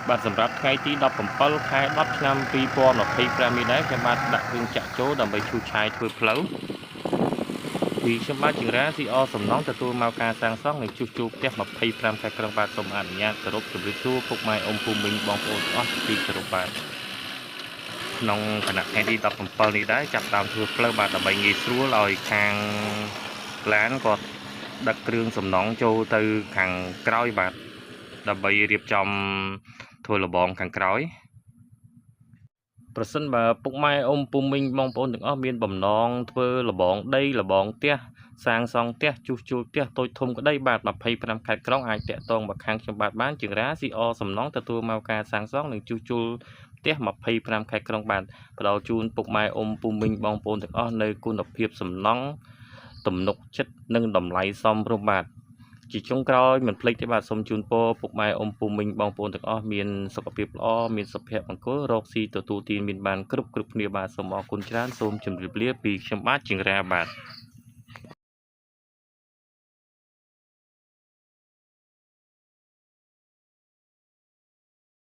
បាទសម្រាប់ថ្ងៃទី17ខែ10ឆ្នាំ2025នេះដែរខ្ញុំបាទដាក់គ្រឿងចាក់ចូលដើម្បីឈូសឆាយធ្វើផ្លូវពីខ្ញុំបាទជារាស៊ីអសំណងទទួលមកការសាងសង់និងជួសជុលផ្ទះ25ខែក្រុងបាទសូមអនុញ្ញាតគោរពជម្រាបសួរពុកម៉ែអ៊ំពូមីងបងប្អូនទាំងអស់ពីគោរពបាទក្នុងគណៈថ្ងៃទី17នេះដែរចាប់ដើមធ្វើផ្លូវបាទដើម្បីងាយស្រួលឲ្យខាងឡានគាត់ដឹកគ្រឿងសំណង់ចូលទៅខាងក្រោយបាទដើម្បីរៀបចំធ្វើលបងខាងក្រោយប្រសិនបើពុកម៉ែអ៊ំពូមីងបងប្អូនទាំងអស់មានបំណងធ្វើលបងដីលបងផ្ទះសាងសង់ផ្ទះជួសជុលផ្ទះតូចធំក្តីបាទ25ខេត្តក្រុងអាចតាក់ទងមកខាងខ្ញុំបាទបានជារាស៊ីអសំណងទទួលមកការសាងសង់និងជួសជុលផ្ទះ25ខេត្តក្រុងបាទផ្ដល់ជូនពុកម៉ែអ៊ំពូមីងបងប្អូនទាំងអស់នៅគុណភាពសំណង់ទំនុកចិត្តនិងតម្លៃសមរម្យបាទជាចុងក្រោយមិនភ្លេចទេបាទសូមជូនពរពុកម៉ែអ៊ំពូមីងបងប្អូនទាំងអស់មានសុខភាពល្អមានសុភមង្គលរកស៊ីទទួលទានមានបានគ្រប់គ្នាបាទសូមអរគុណច្រើនសូមជម្រាបលាពីខ្ញុំបាទជាងរាបាទ